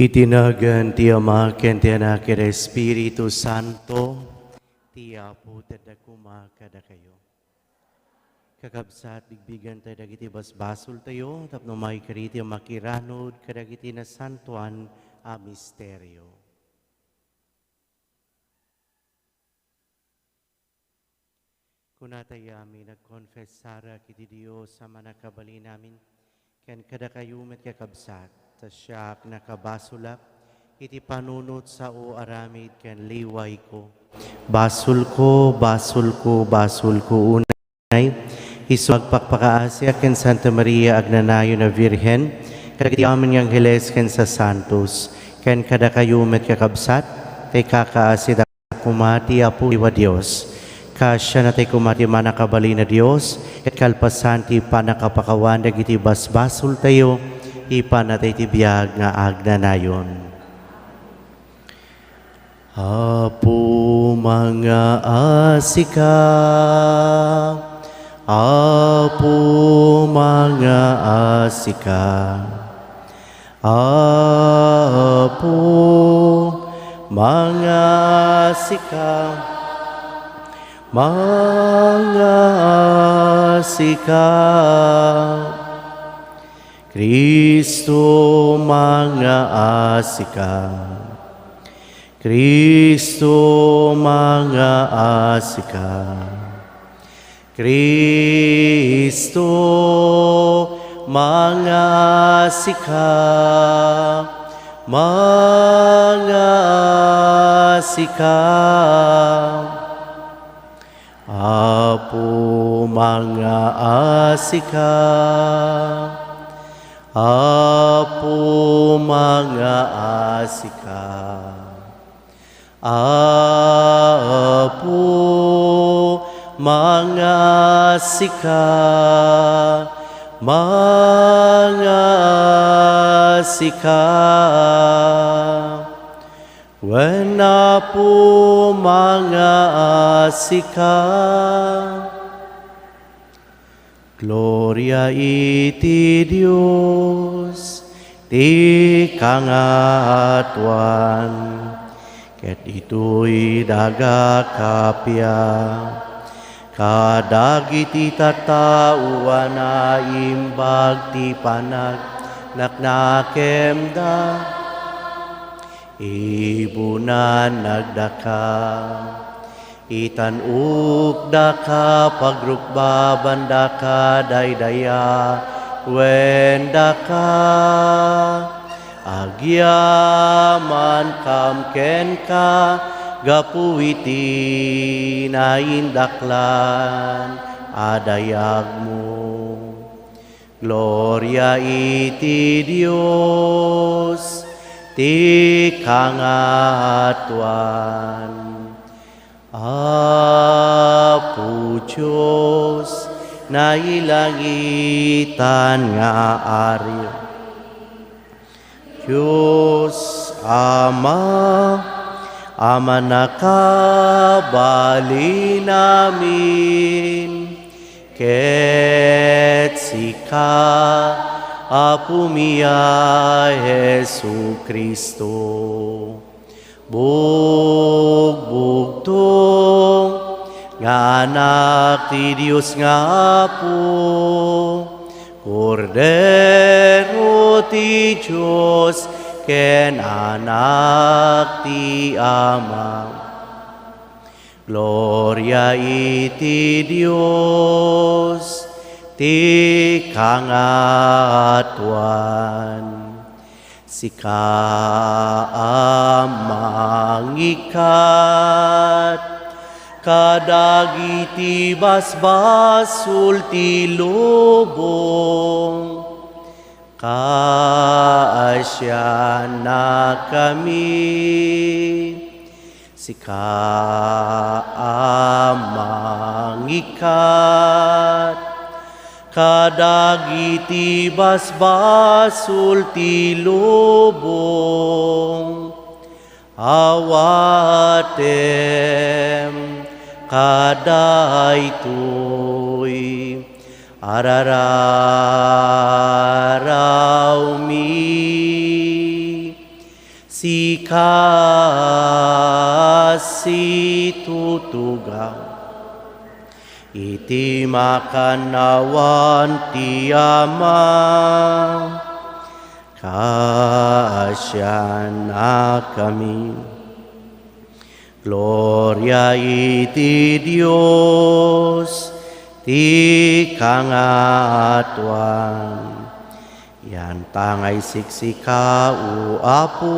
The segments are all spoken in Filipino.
Itinagan ti Ama ken ti Anak ken Espiritu Santo, ti Apo tadakuma kada kayo. Kakabsat bigbigan tayo dagiti basbasol tayo, tapno may kariti makiranod kadagiti na santuan a misteryo. Kunatayami nagkonfessara kiti Dios sa manakabali namin, ken kada kayo met kakabsat, tasyak nakabasulak, iti panunot sa o aramid ken liway ko. Basul ko, unay, iso agpakpakaasya ken Santa Maria agnanayo na Virhen, kadagiti amin yang Angeles ken sa Santos, ken kada kayo met kakabsat, tay kakaasid kumati apo iwa Dios. Kasya na tayo kumati manakabali na Diyos, at kalpasan ti panakapakawan dagiti basbasol tayo, ipanatay ti biyag nga agnanayon. Apo mga asika, Apo mga asika, Apo mga asika, mga asika, Kristo mga asika, Kristo mga asika, Kristo mga asika, mga asika, Apo mga asika, Apo mga asika, Apo mga asika, mga asika, wena po mga asika. Gloria iti Dios, ti kangatuan, ket ito'y daga kapya, kadagiti tatauan na imbag ti panag naknakemda, ibunan nagdaka, itan ukdaka pagrukbabandaka daydaya wendaka, agyaman kamken ka gapuiti naindaklan adayagmo. Gloria iti Dios, ti kangatuan, Apo Diyos na ilangitan nga ari, Diyos Ama, Ama nakabali namin, ket sika Apo miya Jesu Kristo, bugbugtong nga anak ti Diyos nga Apo, Kordero ti Diyos, ken anak ti Ama. Gloria iti Dios, ti kangatuan, sika amang ikat, kadagiti basbasul ti lubong, kaasya na kami, sika amang ikat, kadagiti basbasul ti lubong, awatem kadaytoy arararaw mi, tutugaw, iti makanawan ti Ama, kasya na kami. Gloria iti Dios, ti kangatuan. Yan tangay siksika u Apo,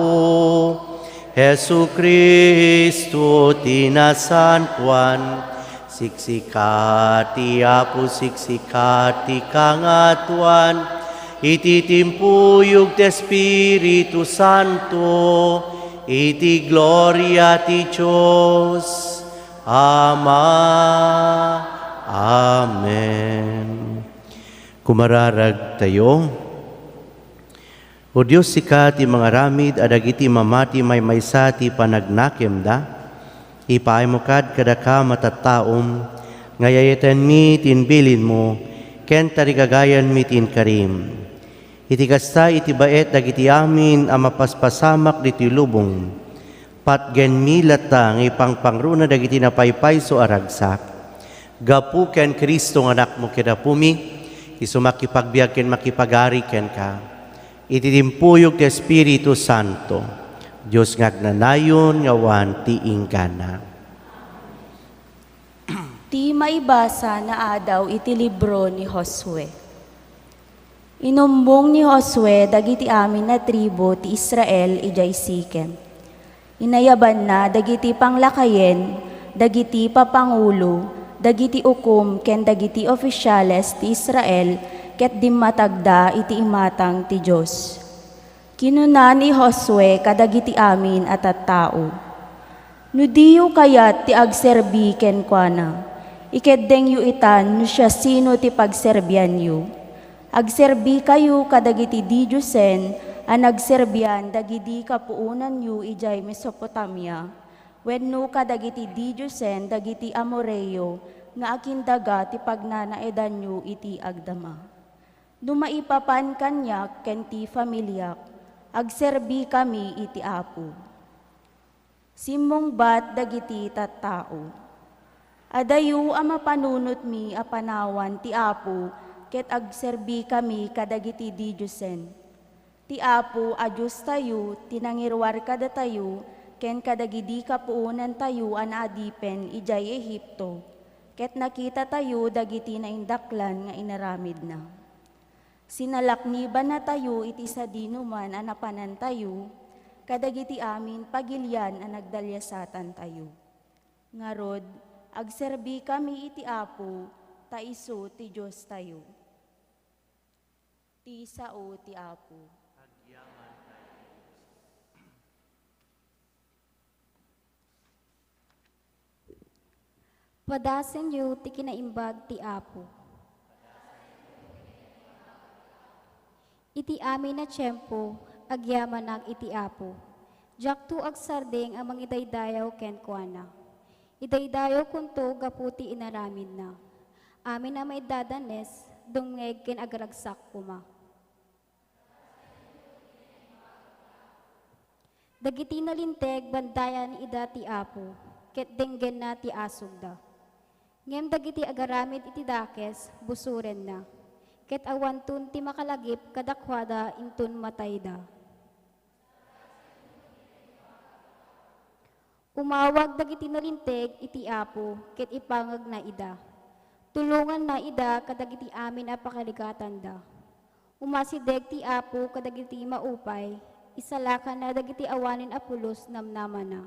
Jesu Kristo tinasantuan, siksika ti Apo, siksika ti kangatuan, iti timpuyog ti Espiritu Santo, iti gloria ti Diyos, Ama. Amen. Kumararag tayo. O Diyos sika ti mga ramid, adagiti mamati may maysa ti panagnakem da, ipaay mo kad kadaka matataom, ngayayatan mi tinbilin mo, ken tarigagayan mi tinkarim. Iti kasta iti baet dagiti amin a mapaspasamak diti lubong, patgen mi latang ipangpangruna dagiti napaypayso aragsak. Gapu ken Kristo nga anak mo kedapumi, isu makipagbiag ken makipagari ken ka. Ititimpuyog ti Espiritu Santo, Diyos ngagnanayon ngawan ti inggana. Ti maibasa na adaw iti libro ni Josue. Inumbong ni Josue dagiti amin na tribo ti Israel ijay Sikem. Inayaban na dagiti panglakayen, dagiti papangulo, dagiti ukom ken dagiti opisyales ti Israel ket dimmatagda iti imatang ti Diyos. Kinuna ni Josue kadagiti amin at tao. Nudiyo kayat ti agserbi ken kuana, ikeddeng yu itan no siya sino ti pagserbian yu. Agserbi kayo kadagiti Diyosen a nagserbian dagiti kapuunan yu ijay Mesopotamia, wenno kadagiti Diyosen dagiti Amoreo nga akindaga ti pagnanaedan yu iti agdama. Dumaipapan kanyak ken ti familyak, agserbi kami iti Apo. Simong bat dagiti tattao. Adayu a mapanunot mi a panawan ti Apo, ket agserbi kami kadagiti Diyosen. Ti Apo a Diyos tayo, tinangirwar kada tayo, ken kadagidi kapuunan tayo an adipen ijay Ehipto, ket nakita tayo dagiti naindaklan nga inaramid na. Sinalakniban na tayo iti sa dinuman a napanan tayo, kadagiti amin pagilyan a nagdalyasatan tayo. Ngarod, agserbi kami iti Apo, taiso ti Diyos tayo. Ti sao ti Apo. Padasen yu ti kinaimbag ti Apo. Iti amin na tiyempo, agyaman ang iti Apo. Jaktu agsardeng amang idaydayaw ken kuana. Idaydayaw kunto gaputi inaramid na. Amin na maidadanes, dungeg ken agragsak kuma. Dagiti nalinteg bandayan ida ti Apo, ket denggen na ti asugda. Ngem dagiti agaramid iti dakes, busuren na. Ket awantun ti makalagip kadakwada intun matayda. Umawag dagiti nalinteg iti Apo, ket ipangag na ida. Tulungan na ida kadagiti amin a pakaligatan da. Umasideg ti Apo kadagiti maupay, isalakan na dagiti awanin a pulos namnaman na.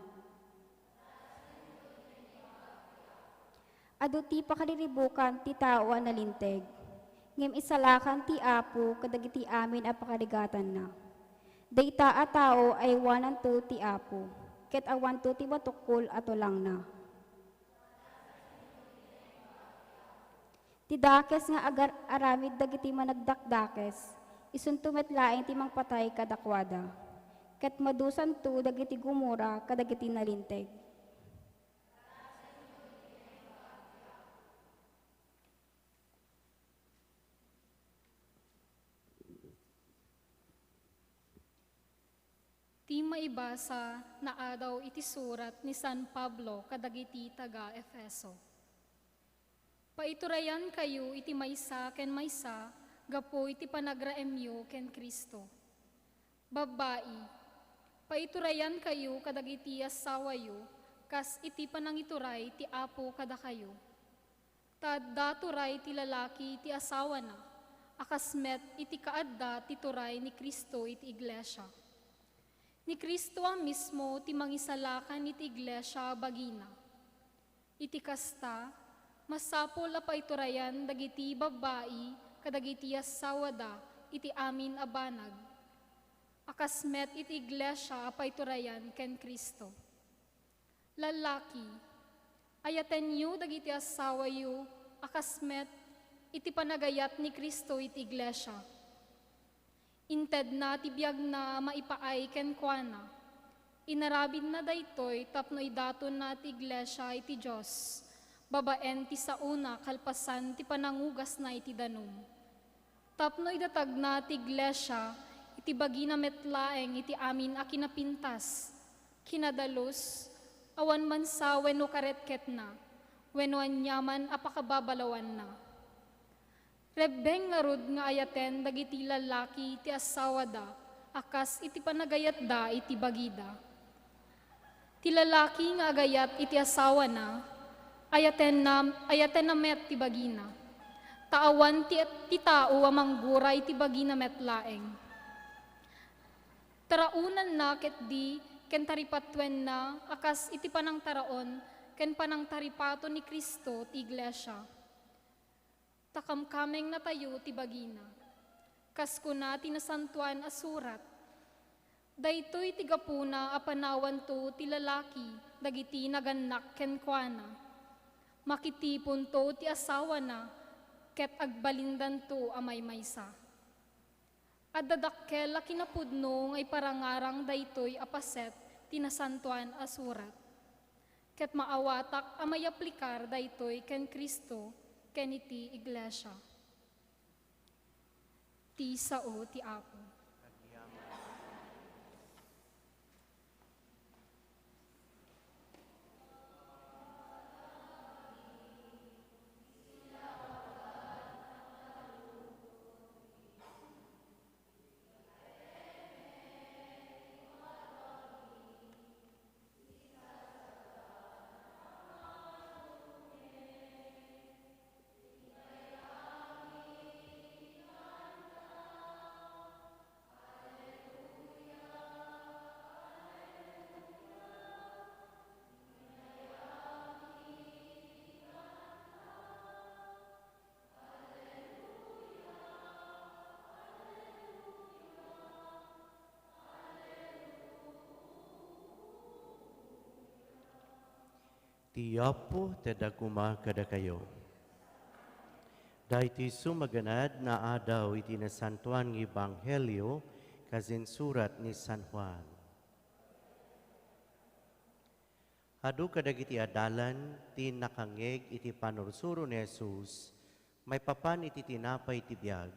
Adu ti pakaliribukan ti tao a nalinteg. Ngem isalakan ti Apo kadagiti amin a pakaligatan na. Dayta a tao ay wananto ti Apo, ket awanto ti watukol ato lang na. Ti dakes nga aramid dagiti managdakdakes, isuntumet laeng ti mangpatay kadakwada, ket madusan to dagiti gumura kadagiti nalinteg. Ti maibasa na adaw iti surat ni San Pablo kadagiti taga Efeso. Paiturayan kayo iti maysa ken maysa, gapo iti panagraemyo ken Kristo. Babae, paiturayan kayo kadagiti asawayo, kas iti panangituray ti Apo kada kayo. Daturay ti lalaki ti asawa na, akasmet iti kaadda ti turay ni Kristo iti iglesia. Ni Kristo mismo ti mangisalakan iti iglesia bagina. Iti kasta, masapol a paiturayan dagiti babae kadagiti asawa da iti amin a banag. Akasmet iti iglesia a paiturayan ken Kristo. Lalaki, ayaten yu dagiti asawa yu akasmet iti panagayat ni Kristo iti iglesia. Inted na ti biag na maipaay ken kuana. Inarabid na daytoy tapno idaton na ti iglesia iti Dios. Babaen ti sauna kalpasan ti panangugas na iti danum. Tapno idatag na ti iglesia iti bagina metlaeng iti amin a kinapintas. Kinadalos awan mansa wenno karetket na, wenno anyaman apakababalawan na. Rebeng ngarud nga ayaten dagiti lalaki ti asawa da, akas iti panagayat da iti bagida. Ti lalaki nga agayat iti asawa na, ayaten na met ti bagina. Taawan ti tao amang guray ti bagina metlaeng. Taraunan na ket di ken taripatwen na akas iti panang taraon ken panang taripato ni Kristo ti iglesia. Takamkameng na tayo ti bagina. Kasko na tinasantuan a surat. Daytoy ti gapuna a panawan to ti lalaki dagiti naganak ken kuana. Makitipon to ti asawa na ket agbalindan to a maymaysa. Adadakkel a kinapudno ngay parangarang daytoy a paset tinasantuan a surat. Ket maawatak a mayaplikar daytoy ken Kristo ken iti iglesia. Ti sao ti Apo. Ti Apo tedaguma kada kayo. Dayti sumaganad na adaw iti nasantuan ng Ebanghelyo kazin surat ni San Juan. Adu kadagiti adalan ti nakangeg iti panursuro ni Jesus, may papan iti tinapay ti biag.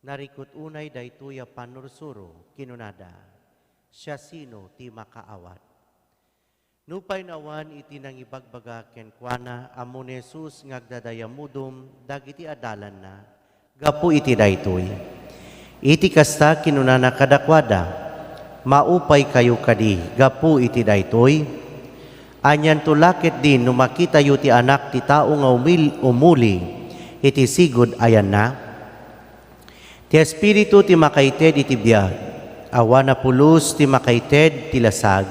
Narikot unay daytoy a panursuro kinunada, siya sino ti makaawat. Nupay nawan iti nang ibagbaga ken kuana amo ni Jesus ngagdadayamudom dagiti adalan na gapu iti daytoy. Iti kasta kinunana kadakwada, maupay kayo kadi gapu iti daytoy. Anyan tulakit din numakita yu ti anak ti tao nga umuli iti sigud ayan na. Ti espiritu ti makaited iti biag, awan na pulos ti makaited ti lasag.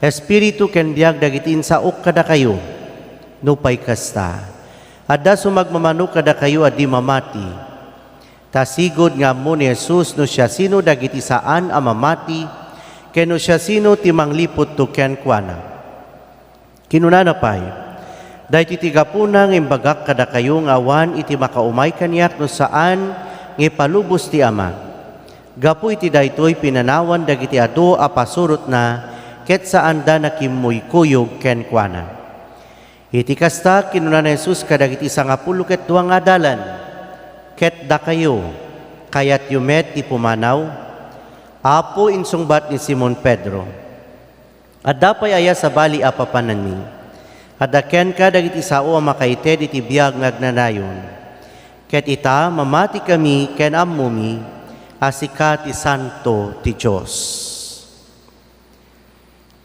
Espiritu ken biag dagiti insaok kada kayo, nupay kasta. Adda sumagmamanok kada kayo adi mamati. Tasigod nga mo ni Jesus no siya sino dagiti saan a mamati, ken no siya sino ti manglipot to ken kuana. Kinunana pay, dahiti tigapunang imbagak kada kayo nga awan iti makaumay kanyak no saan nga palubos ti Ama. Gapu iti daytoy pinanawan dagiti adu a pasurot na ket saan da nakimmoy kuyog ken kuana. Iti kasta kinuna ni Jesus kadagiti 12 ket 2 nga dalan. Ket da kayo kayat yumet ti pumanaw Apo insungbat ni Simon Pedro, adapay aya sa bali apapanan mi. Adaken ka dagiti sao ang makaited iti biyag ngagnanayon. Ket ita mamati kami ken ammo mi asika ti santo ti Dios.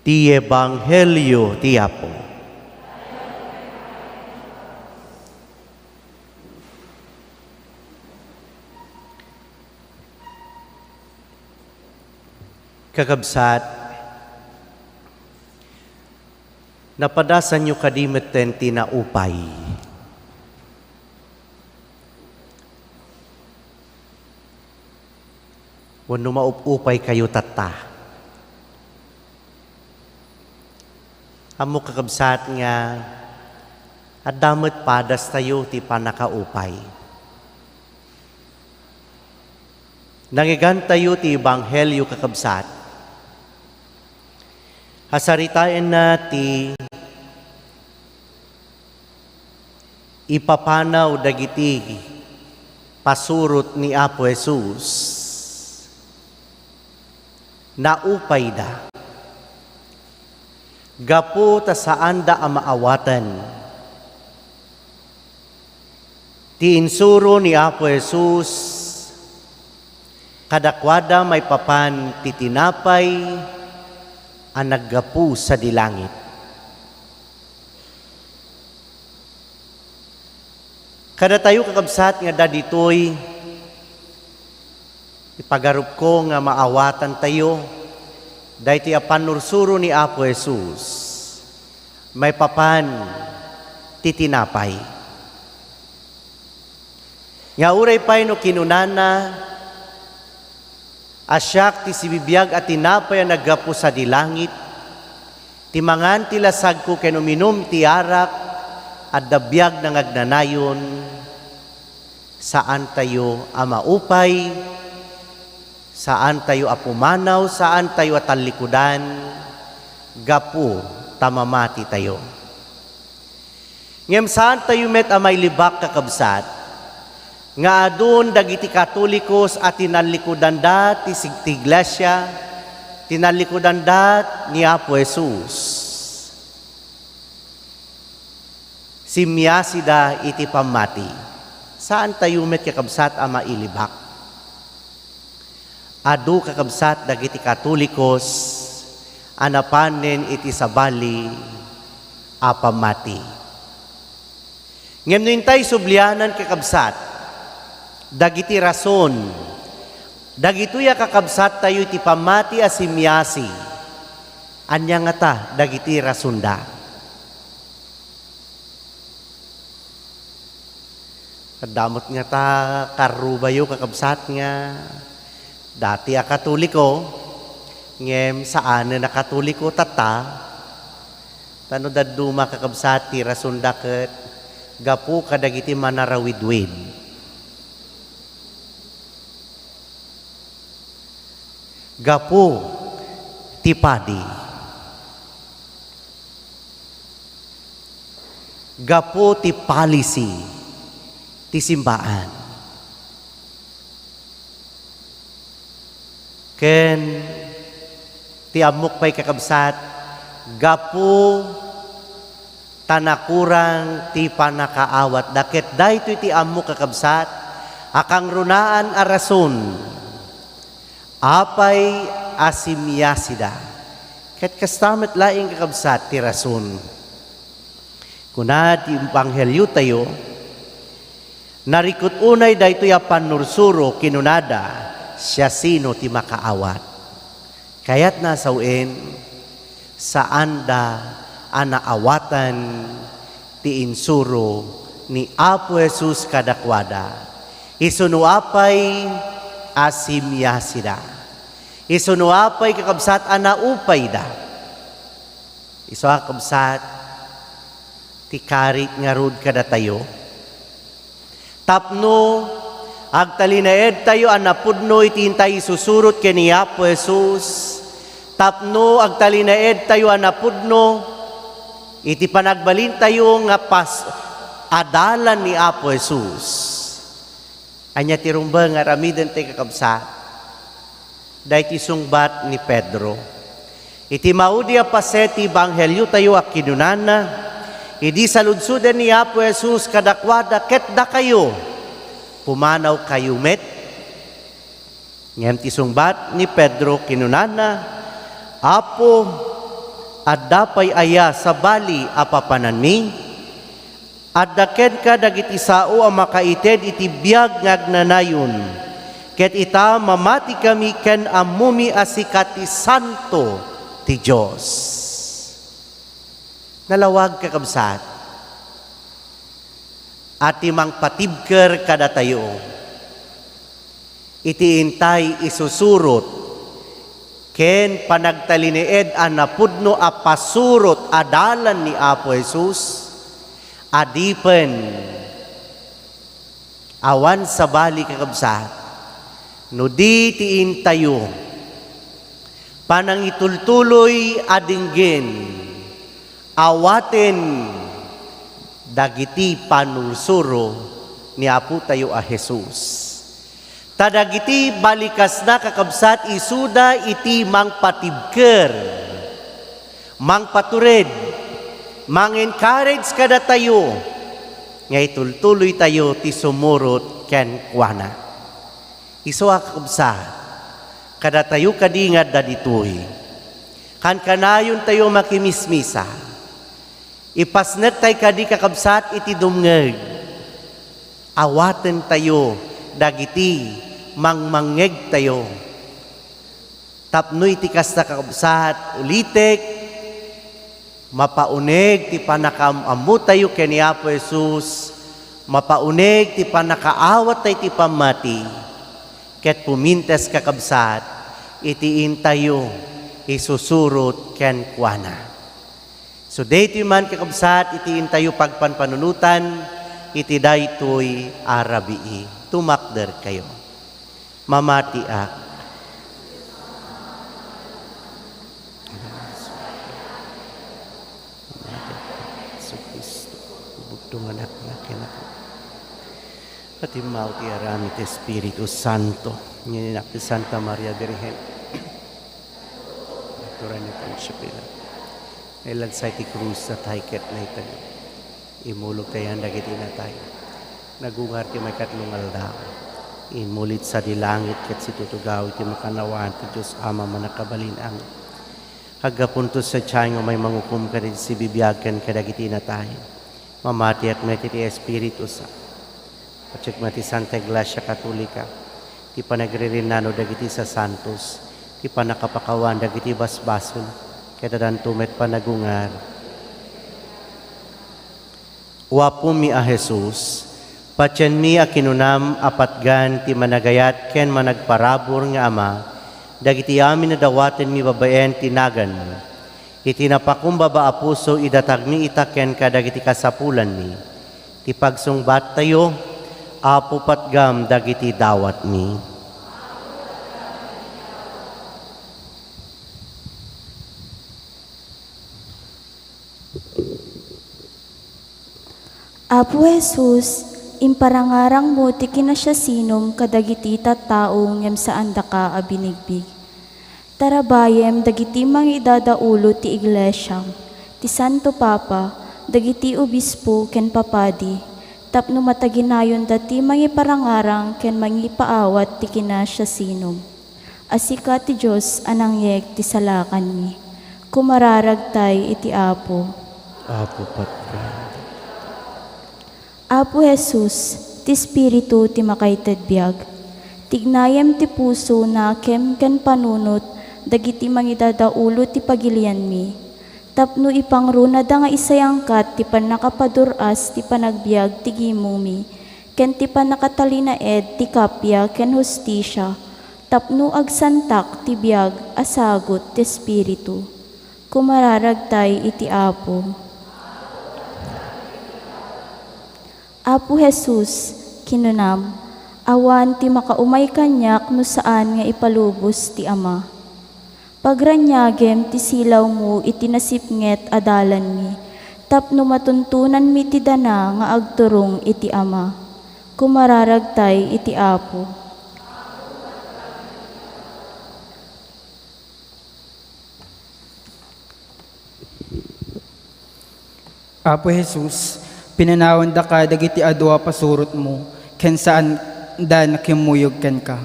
Ti Ebanghelyo ti Apo. Kakabsat, napadasan nyo kadimeten ti na upay. Wano maupupay kayo tata. Amo kakabsat nga, adamot padas tayo ti panakaupay. Nangigan tayo ti Ebanghelyo kakabsat. Hasaritain na ti ipapanaw dagiti pasurot ni Apo Jesus. Naupay da. Gapo ta saan da amaawatan. Ti insuro ni Apo Jesus, kadakwada may papan ti tinapay ang naggapu sa dilangit. Kada tayo kakabsat nga daditoy, ipagarup ko nga maawatan tayo, dahil ti apanursuro ni Apo Jesus, may papan titinapay. Nga uray pa'y no kinunana, asyak ti sibibiyag at tinapay ang naggapu sa dilangit, timangan ti lasag ko ken uminom ti arak, at dabiyag ng agnanayon, saan tayo amaupay, saan tayo apumanaw, saan tayo atalikudan, gapu tamamati tayo. Ngem saan tayo met amay libak kakabsat, nga adun dagiti Katolikos at tinalikudan da ti iglesia, tinalikudan da ni Apo Jesus. Simyasida iti pamati. Saan tayo met kakabsat ama ilibak? Adu kakabsat dagiti Katolikos anapanen iti sabali apamati. Ngem no intay sublianan kakabsat, dagiti rason, dagitoy kakabsat tayo iti pamati asimyasi, anya nga ta, dagiti rasunda. Kadamot nga ta, karubayo kakabsat nga, dati a Katoliko, ngem saan na Katoliko tata, tano daduma kakabsat ti rasunda ket, gapu kadagiti manarawidwid. Gapo ti padi. Gapo ti policy ti simbaan. Ken ti amok pa'y kakabsat, gapo tanakurang ti panakaawat. Daket dayto ti amok kakabsat, akang runaan a rason, apay asimyasida. Ket kastamet laing kakabsat ti rason. Kuna ti Ebanghelyo tayo, narikot unay daytoy a panursuro kinunada, siya sino ti makaawat. Kayat nasawin, saan da anaawatan ti insuro ni Apo Jesus kadakwada. Isunuapay asimyasida. Isunuapay kakabsat anaupay da. Isu kakabsat ti karit nga rod kada tayo. Tapno agtalinaed tayo anapudno itintay susurot kini Apo Jesus. Tapno agtalinaed tayo anapudno iti panagbalin tayo nga adalan ni Apo Jesus. Anya tirumba nga ramiden tayo kakabsat. Dahiti sungbat ni Pedro. Iti maudi a paseti banghelyo tayo a kinunana, idi saludsudan ni Apo Jesus kadakwada ket da kayo, pumanaw kayo met. Ngem ti sungbat ni Pedro kinunana, Apo, addapay aya sa bali apapanan mi, addaken ka dagiti sao a makaited iti biag ngagnanayon, ket ita mamati kami ken ammumi asikati santo ti Diyos. Nalawag kakabsat, ati mang patibker kada tayo, iti intay isusurot, ken panagtalinied anapudno a pasurot adalan ni Apo Jesus, adipen awan sa bali kakabsat, no di tiin tayo, panangitultuloy adinggin, awaten dagiti panursuro ni Apo tayo a Jesus. Tadagiti balikas na kakabsat isuda iti mangpatibker, mangpatured, mang-encourage kada tayo, nga itultuloy tayo ti sumurot ken kuana. Iso a kakabsat, kada tayo kadingad da ditoy, kan kanayon tayo makimismisa, ipasnet tayo kadi kakabsat iti dumngeg, awaten tayo dagiti mangmangeg tayo. Tapnoy ti kasta kakabsat ulitek, mapauneg ti panakamamu tayo ken ni Apo Jesus, mapauneg ti panakaawat tayo ti pamati, ket pumintes kakabsat, itiin tayo isusurot ken kuana. So daytoy man kakabsat, itiin tayo pagpanpanunutan, iti daytoy arabii. Tumakder kayo. Mamati ak. So Kristo, bugtungan ak na kinako. At imaw ti arami ti Espiritu Santo. Nininak ti Santa Maria Virgen. Turan ni Poncio Pilato. Ilagsay ti krus at haiket na itayo. Imulog tayo ang dagiti na tayo. Nagungar ti may katlong aldaw. Imulit sa dilangit ket si tutugaw ti makanawaan ti Diyos Ama manakabalinang. Hagapuntos sa tiyango may mangukum ka rin si bibiyagkan kadagiti na tayo. Mamati at may ti Espiritu Sa. Patsik mati Santa Iglesia Katolika. Ti panagririnano dagiti sa santos. Ti panakapakawan dagiti basbason. Kadadan tumet panagungar. Wapum mi a Jesus, patyan mi a kinunam apatgan ti managayat ken managparabor nga Ama, dagiti amin na dawaten mi babaen tinagan mo. Iti napakumbaba a puso idatag mi itaken kadagiti kasapulan mi. Ti pagsungbat tayo, Apo patgam dagiti dawat mi. Apo Jesus, imparangarang mo ti kinasyasinum kadagiti tattaong ngem saan da ka abinigbig. Tarabayem dagiti mangidadaulo ti iglesia, ti Santo Papa, dagiti obispo ken papadi, tapno mataginayon dati mangiparangarang ken mangipaawat ti kinasyasinum. Asika ti Diyos anangyek ti salakan mi, kumararagtay iti Apo. Apo patgam. Apo Jesus, ti Espiritu ti makaited biag. Tignayem ti puso na kem ken panunot, dagiti mangidadaulo ti pagilian mi. Tapno ipangrunada nga isayangkat ti panakapaduras ti panagbiag ti gimumi, ken ti panakatalinaed ti kapya ken hustisya, tapno agsantak ti biag asagot ti Espiritu. Kumararagtay iti Apo. Apo Jesus, kinunam, awan ti makaumay kanyak no saan nga ipalubos ti Ama. Pagranyagem ti silaw mo itinasipnget adalan mi, tapno matuntunan mi ti dana nga agturong iti Ama. Kumararagtay iti Apo. Apo Jesus, pinanawan da ka dagiti adwa pasurot mo, ken saan da nakimuyog ken ka.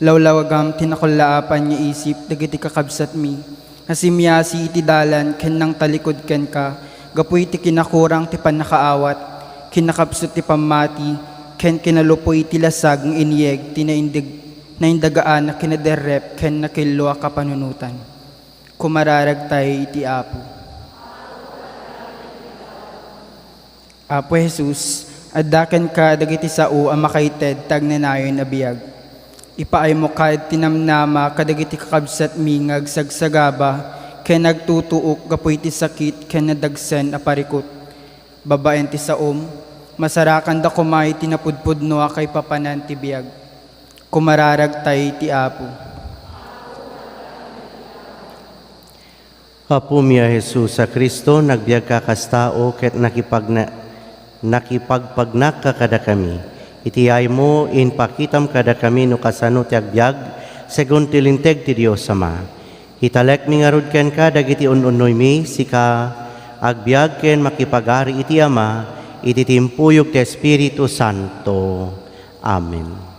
Lawlawagam tinakulaapan niya isip dagiti kakabsat mi, nasimyasi iti dalan ken nang talikod ken ka, gapuy ti kinakurang ti panakaawat, kinakabsat ti pamati, ken kinalupoy ti lasag ng iniyeg ti naindagaan na kinaderrep ken nakilwa ka panunutan. Kumararagtay iti Apo. Apo Jesus, addaken ka dagiti sao ang makaited tagnanayon a biyag. Ipaay mo kad tinamnama kadagiti kakabsat mingag sagsagaba ken nagtutuok gapoy ti sakit ken nadagsen a parikot. Babaen ti saom, masarakan da kumay tinapudpudno kay papanan ti biyag. Kumararagtay ti Apo. Apo miya Jesus sa Kristo, nagbiag ka kastao ket nakipagpagnak ka kada kami. Itiyay mo, inpakitam kada kami no kasano ti agbyag, segun tilinteg ti Dios Ama. Italek mi nga rod ken ka, dagiti ununoy mi, sika agbyag ken makipagari iti Ama, iti timpuyog ti Espiritu Santo. Amen.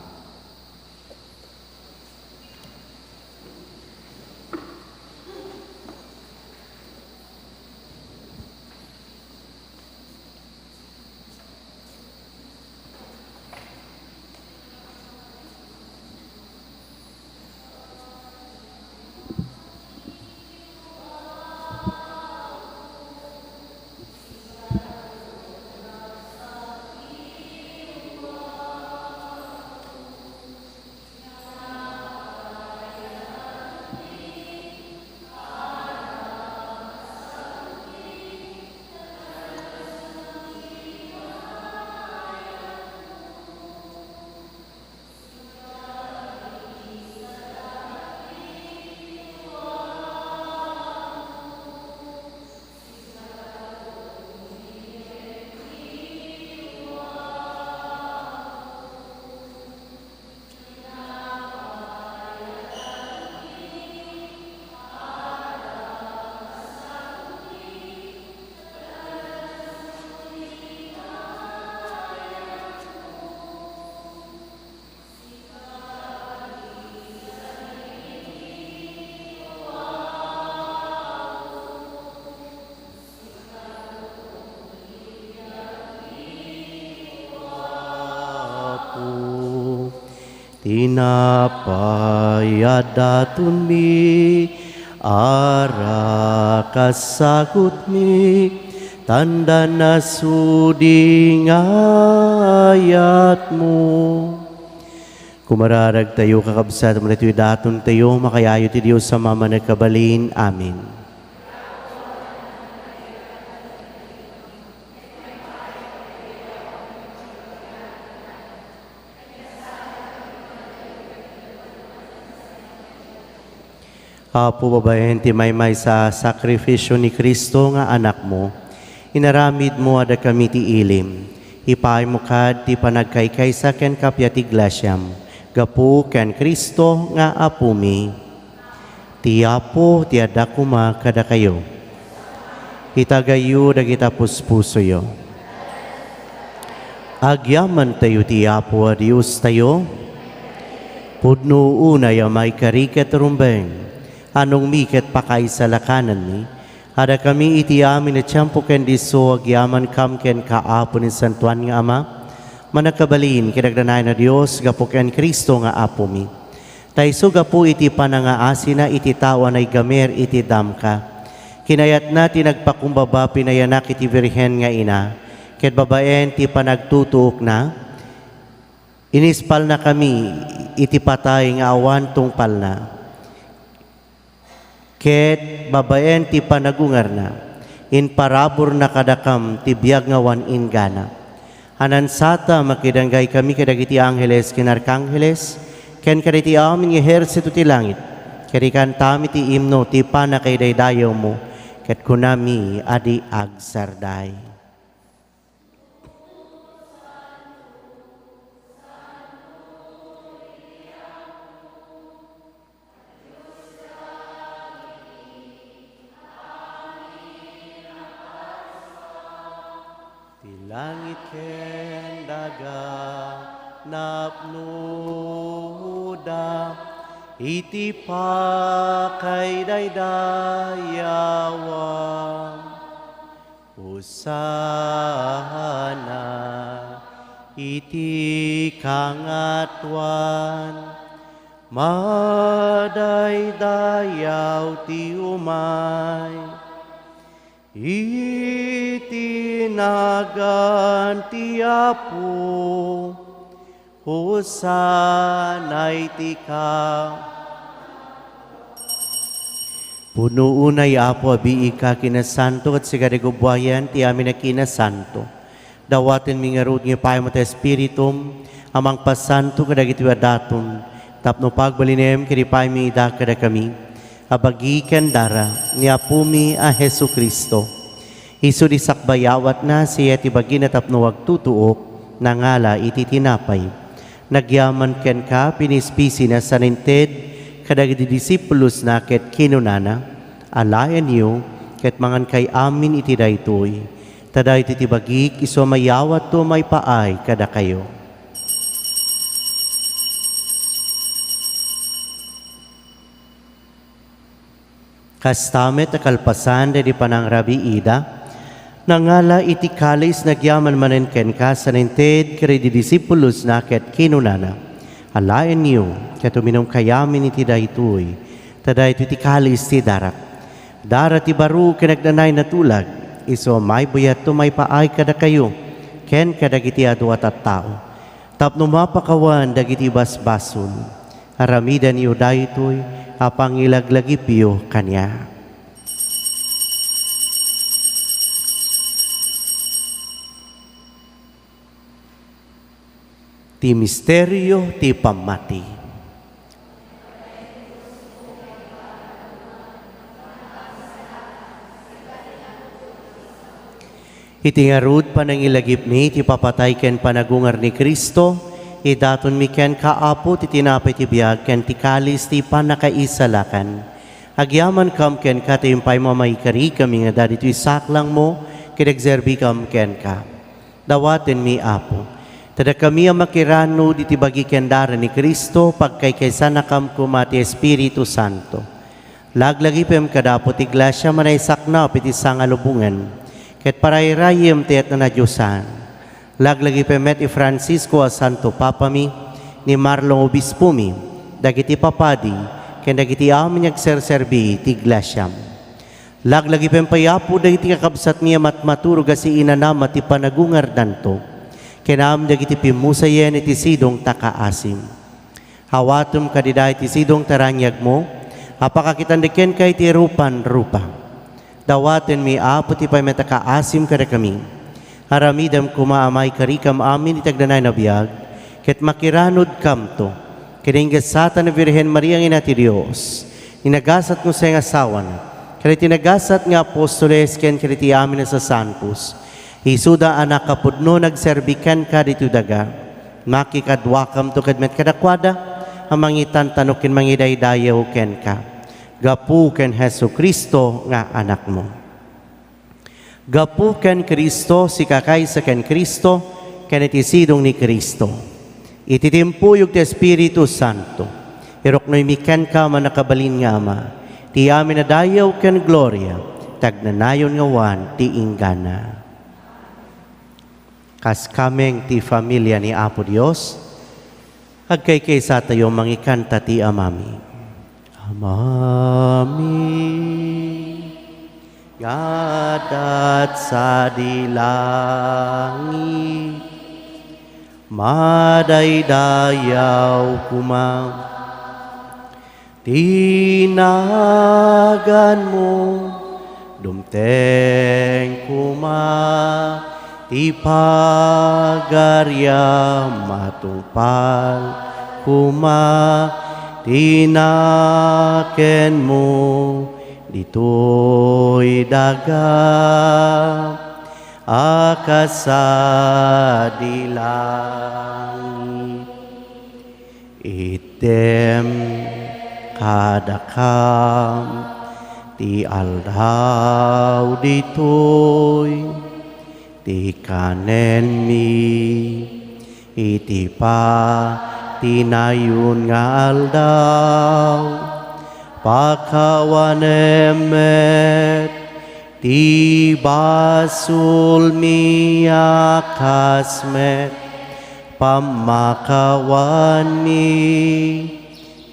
Tinapayadaton mi, ara kasagot mi, tanda na suding ayat mo. Kumararag tayo kakabsat mo na ito'y daton tayo, makayayo ti Diyos sa mama nagkabalin. Amen. Apo babaen ti maymay sa sakripisyo ni Kristo nga anak mo, inaramid mo ada kami ti ilim, ipaay mo kad ti panagkaykay sa ken kapya ti glasyam, gapu ken Kristo nga apo mi. Ti Apo ti adda kuma kada kayo, itagayo dagita puspusoyo. Agyaman tayo ti Apo a Diyos tayo, pudno unay amay kariket rumbeng, anong miket pakay sa lakanan ni, ada kami iti amin at tiyampo ken diso agyaman kam ken kaapo ni Santuan nga Ama, manakabalin kinagdanay na Dios gapo ken Kristo nga apo mi. Tayso gapo iti panangaasi na iti tawan ay gamer iti damka. Kinayat na tinagpakumbaba pinayanak iti Birhen nga ina, ket babaen ti panagtutuok na, inispal na kami iti patay nga awan tungpal na. Ket babaen ti panagungar na, in parabor na kadakam ti biag nga wan ingana. Anansata makidanggay kami kadagiti angheles ken arkangheles, ken kadagiti amin ehersito ti langit, karikan tami ti imno ti panakaydaydayaw mo, ket kunami adi agsarday. Ti langit ken daga napnuda iti pakay daydayawa Hosana iti kangatuan madaydayaw ti umay itinagan ti Apo Hosana iti Puno unay Apo abi ika kinasanto at sigarigubuayan ti amin na kinasanto. Dawatin mingarod ng payo mo ta Espiritum amang pasanto kadagiti wadaton tapno pagbalinem kadi payo mi ida kada kami abagikan dara ni Apumi a Hesu Kristo. Isu di sakbayawat na siya ti bagi na tapno wagtutuok nangala iti tinapay. Nagyaman ken ka pinispisi na saninted kadagiti disipulos na ket kinunana, alayan niyo, ket mangan kay amin iti daytoy, taday iti bagik iso mayawat to may paay kada kayo. Kastamet akalpasan di panangrabi ida, nangala iti kalis nagyaman manen ken ka saninted kadagiti disipulos na ket kinunana. Alayan niyo, ket uminom kayamin iti daytoy, taday iti kalis ti darak. Darat ti baro kinagdanay na tulag, iso may buyat to may paay kada kayo, ken kadagiti adu at tao. Tapno mapakawan dagiti basbason, aramidan niyo daytoy, apang ilaglagipyo kanya. Ti misteryo ti pamati. Iti ngarud panangilagip ni ti papatay ken panagungar ni Kristo, idaton mi ken kaapo ti tinapay ti biag ken ti kalis ti panakaisalakan. Agyaman kam ken ka ti impay mamaykari kami nga dadi ti saklang mo, kinagzerbi kam ken ka. Dawaten mi Apo. Tada kami ang makirano di tibagi kendara ni Kristo pagkay kaysa nakam kumati Espiritu Santo. Laglagi pem kadapot iglasya manay sakna piti sangalubungan. Ket parayrayem tiet na Diyosan. Laglagi pem met i Francisco a Santo Papa mi ni Marlon Obispo mi. Dagiti papadi ken dagiti amin agserserbi ti iglasyam. Laglagi pem payapo dagiti kakabsat mi matmaturog asi inanama ti panagungar danto. Kenam dagiti pimusayen iti sidong takaasim. Hawatum kadiday iti sidong taranyag mo, apakakitandiken kay ti rupan-rupa. Dawaten mi Apo ti pay metakaasim kada kami. Haramidam kumaamay karikam amin itagdanay na biyag, ket makiranod kam to. Kininggasatan na Virhen Maria ng ina ti Diyos, inagasat mo sa iyong asawa na, kaya tinagasat nga apostoles ken kaya ti amin na sa santos, Isuda anak kapudno nagserbikan ka dito daga. Makikadwakam to kadmet kadakwada. Amangitan tanukin mangidaydayaw ken ka. Gapu ken Hesu Kristo nga anak mo. Gapu ken Kristo si kakay sa ken Kristo ken itisidong ni Kristo. Ititimpuyog ti Espiritu Santo. Iroknoy mikan ka manakabalin nga ama. Ti amin na dayaw ken gloria. Tagnanayon nga wan ti inggana. Kas kameng ti familia ni Apo Dios, agkay kaysa tayo mangikanta ti amami. Amami, gadat sa dilangi, madaydayaw kumang, tinagan mo, dumteng kumang, Ipagarya matupal kuma tinaken mo dito'y daga akasadilang item kadakam ti aldaw dito'y ti kanen mi, iti pa tinayon nga aldaw, pakawanemet, ti basul mi akasmet, pamakawan mi,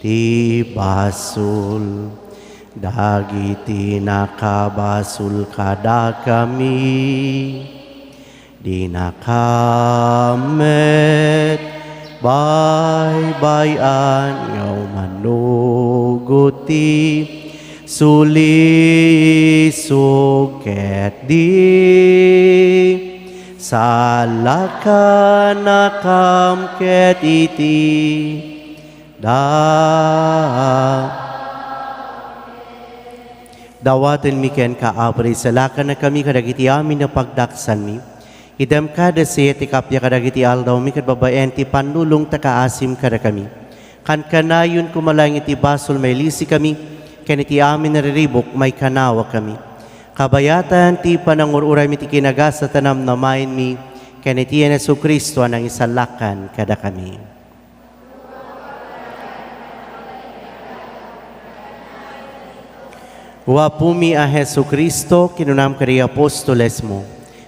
ti basul. Dagiti nakabasul kada kami, di nakamet, baybayan ngaw manuguti, suli suket di, salaka nakamket iti, dawaten mi ken kaabri salaka na kami kadagiti amin na pagdaksan mi. Idam kada siya ti kapya kadagiti aldaw mi kadbabaen ti panlulong takaasim kada kami. Kan kanayon kumalang iti basol may lisi kami, ken iti amin nariribok may kanawa kami. Kabayatan ti panangururay mi ti kinagas sa tanam na main mi, ken iti Yesu Kristo anang isalakan kada kami. Wapumi a Hesu Kristo, kinunam kari apostoles mo,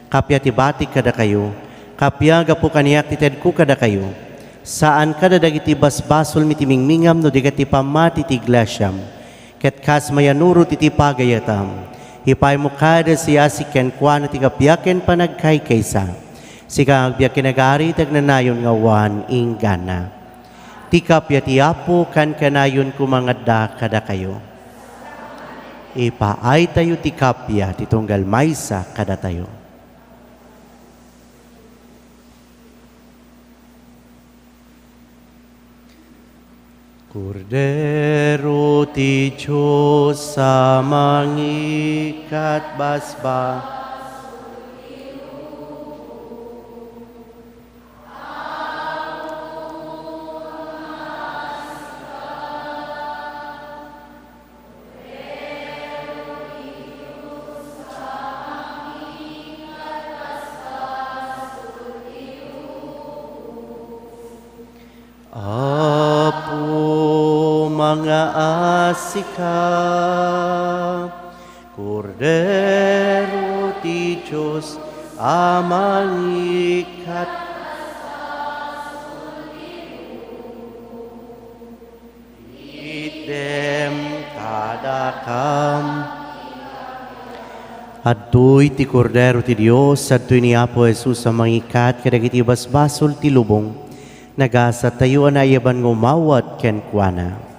kapya ti batik kada kayo, kapya gapu kaniyak ti tedku kada kayo, saan kada dagiti basbasol mitimingmingam no digati pamati ti iglesyam, ket kas mayanuro ti pagayatam, hipay mo kada siya si kenkwan ti kapyaken panagkay kaysa, sika agbiyak kinagari tagnanayon nga wan ingana. Ti kapya ti apo kan kanayon kumangadda kada kayo. Ipaay tayo ti kapya, ti tunggal maysa kada tayo. Kordero ti Diyos sa mangikat basba, Apo mga asika, Kordero ti Diyos amang ikat. Item kadakam. Adtoy ti Kordero ti Diyos, adtoy ni Apo Jesus amang ikat, kadagiti basbasol ti lubong, nagasa tayo na yaban ngumawat ken kuana.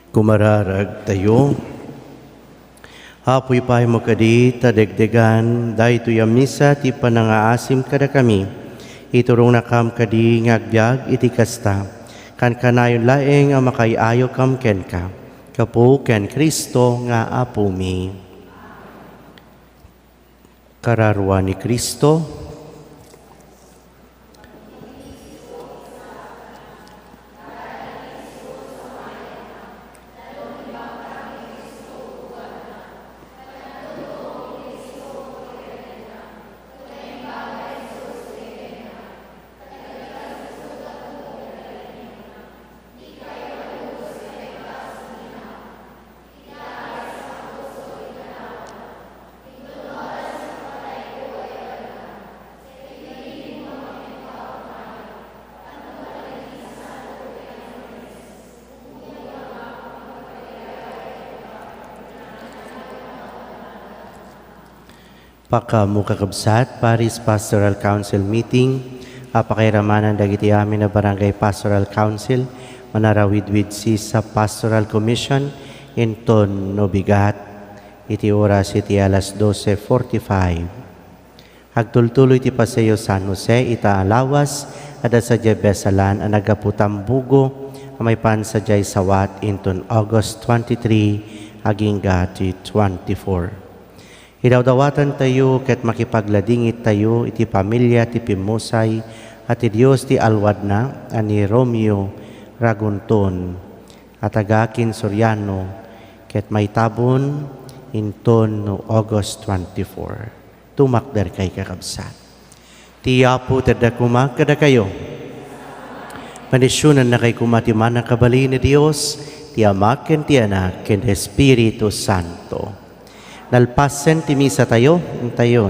Kumararag tayo. Hapoy pahay mo kadi, tadegdegan, dahito yung misa, ti panangaasim kada kami. Iturong na kam kadi ngagbyag, iti kasta. Kan kanayon laeng ang makayayo kam ken ka. Kapo ken Kristo nga apo mi. Kararwa ni Kristo. Pakamukakabsat, Paris Pastoral Council Meeting, apakairamanan dagiti amin na Barangay Pastoral Council, manarawidwid si sa Pastoral Commission, inton no bigat, iti oras iti alas 12:45. Agtultuloy ti Paseo San Jose, ita alawas, ada sa Besalan, ang nagaputambugo, amay pan sa Jay Sawat, inton August 23, agingga ti 24. Idawdawatan tayo ket makipagladingit tayo iti pamilya ti Pimusay at ti Dios ti alwad na ani Romeo Ragunton at agakin Soriano ket may tabon inton no August 24. Tumakder kay kakabsat. Tiyapo tada kumak kada kayo. Manisyonan na kay kumatiman ang kabali ni Dios, ti Ama ken ti Anak ken Espiritu Santo. Nalpasen ti misa tayo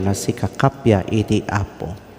na si kakapya iti Apo.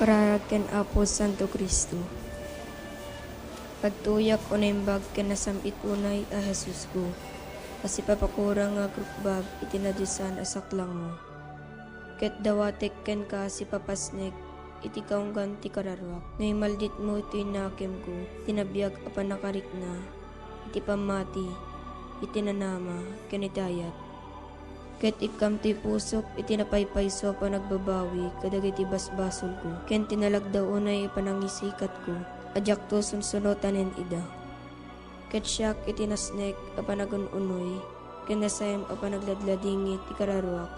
Kararag ken Apo Santo Cristo. Pagtuyak unimbag ken nasamit unay a Jesus ko. Kasi papakurang nga krukbag itinadyusan asaklang mo. Ket dawatek ken ka si papasnek iti kaunggan ti kararwak. Ngay maldit mo iti nakem ko, tinabiyag a panakarik na, iti pamati, iti nanama, ken itayat. Ket ikam ti pusok iti napaypayso pa nagbabawi kadag iti basbasol ko. Ken tinalagdaw unay panangisikat ko. Adyak to sunsunotan en ida. Ket siyak iti nasnek a panagununoy. Ken nasayam a panagladladingit ti kararwak.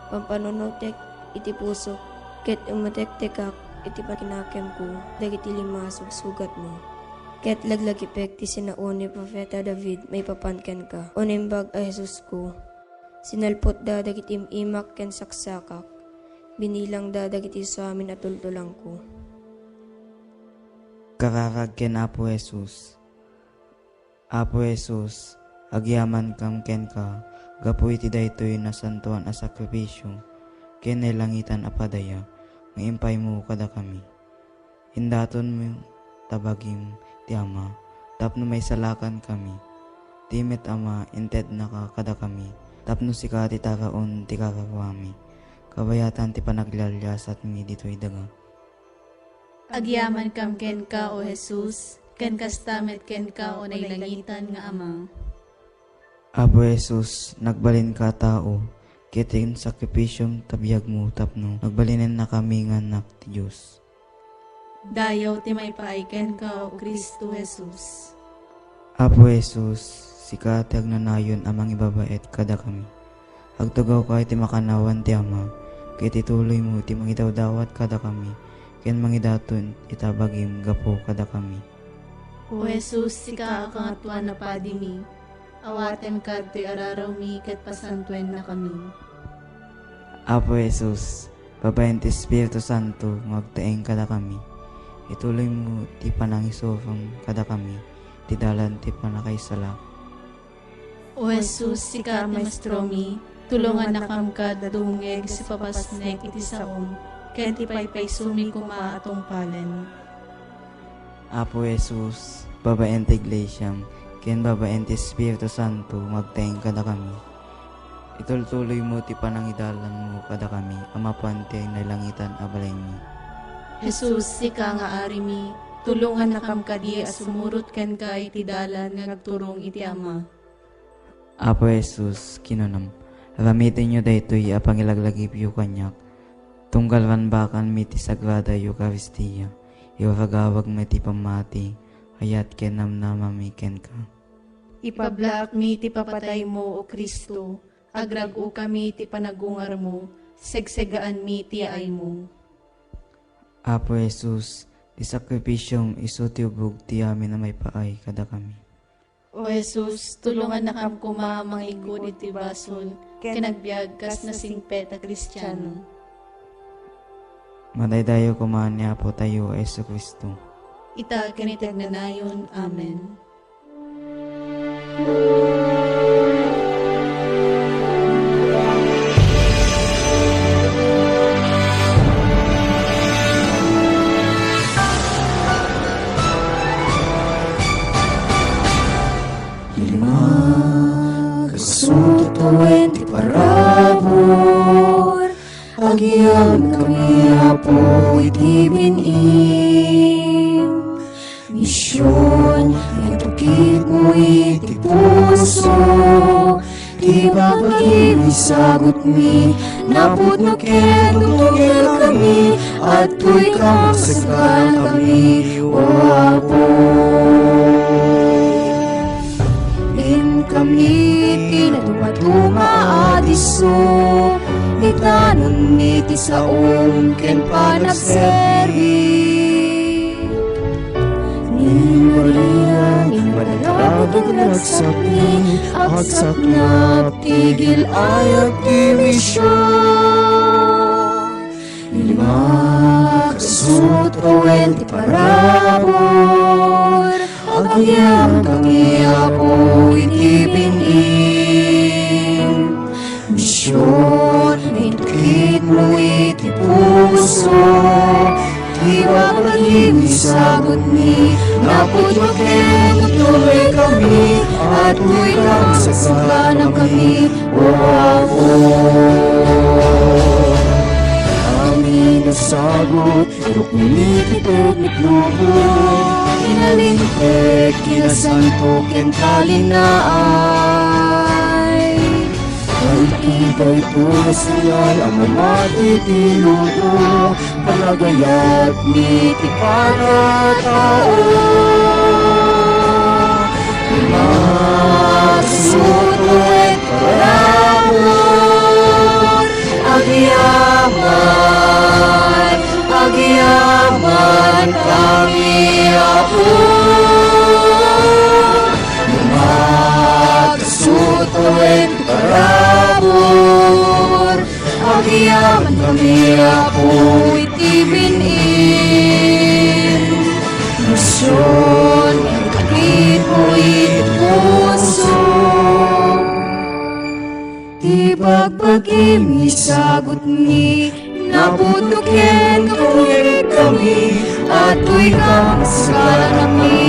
Pampanunutek iti pusok. Ket umatektekak iti pakinakem ko. Dagiti lima sugat mo. Ket laglagipek ti sinauni Profeta David may papanken ka. Unimbag a Jesus ko. Sinalpot da dagiti imak ken saksakak, binilang da dagiti sa amin at tultulang ko. Kararag ken Apo Jesus. Apo Jesus, agyaman kam ken ka, gapu iti daytoy na santuan a sakripisyo, ken langitan a padaya, nga impay mo kada kami. Hindaton mo tabagim ti Ama, tapno may salakan kami. Timet Ama, inted nakakada kami, tapno si ti takaon ti kakawami. Kabayatan ti panaglalyasat mi dito'y daga. Agyaman kam ken ka, O Jesus, ken kastamet ken ka, o nailangitan nga Ama. Apo Jesus, nagbalin ka tao, kitin sakripisyong tabiyag mo tapno, nagbalinin na kami nga anak ti Diyos. Dayaw ti may paaiken ka, O Kristo Jesus. Apo Jesus, sika ti agnanayon amang ibabait kada kami. Agtugaw ka ti makanawan ti Ama, kiti tuloy mo ti mangidawdawat kada kami, ken mangidaton itabagim gapo kada kami. O Jesus, sika akangatuan na padi mi, awatem ka ti araraw mi ket pasantuen na kami. Apo Jesus, babayan ti Espiritu Santo, magtaeng kada kami. Ituloy mo ti panangisofang kada kami, ti dalan ti panakaisala. O Jesus, sika maestro mi, tulungan na kam ka dungeg si papasnek iti saom, ken ti paypaysumi kuma atong palen. Apo Jesus, babayan ti Iglesyam, ken babayan ti Espiritu Santo, magtaeng kada kami. Itultuloy mo ti panangidalan mo kada kami, amapuan ti nailangitan abalay mi. Jesus, sika nga ari mi, tulungan na kam kadi asumurot ken ka iti dalan nga nagturong iti Ama. Apo Jesus, kinunam, ramitin nyo daytoy apangilaglagip yu kanyak, tunggalwan bakan mi ti Sagrada Eucharistia, iwaragawag mi ti pamati, hayat ken namnamami ken ka. Ipablak mi ti papatay mo, O Kristo, agrago kami ti panagungar mo, segsegaan mi ti ay mo. Apo Jesus, ti sakripisyong iso ti ubog ti amin na may paay kada kami. O Jesus, tulungan na kam kuma mangigod iti basol, kinagbiag kas na singpet a Kristiyano. Madaydayo kumaan ni Apo tayo, Yesu Kristo. Ita kinitag na nayon. Amen. Kasututuin ti parabor, agyam kami Apo iti binim. Misyon, itukit mo iti puso, di babagi misagot mi, napod no ken tutugil kami, at tuy ka masagan kami, O Apo. Kami tinatuwa-tunga adiso, itanon mi ti saom ken panagserbi. Ni Maria, ni madadagdag nagsapni, agsapnap tigil ayag ti misyon. Lima kasutuin ti parabor, agyam kami Apo iti binim. Misyon, itukit mo iti puso, di babagi misagot mi, napod maken tuloy kami, at tuy kang sasaganang kami, O Apo. Amin nasagot, irok nilitipid mitlubo, inalintek, kinasanto, ken kalinaay. Pagkibay po nasayal, ang mamati tinubo, palagayat ni ti para tao. Masutuit parabor, agyaman, agyaman kami Apo. Magsutuin parabor, agyaman kami Apo iti binim. Misyon, ikakit mo iti puso, di bagbagi misagot ni, naputukin kami, at tu'y kang sa ngalan kami,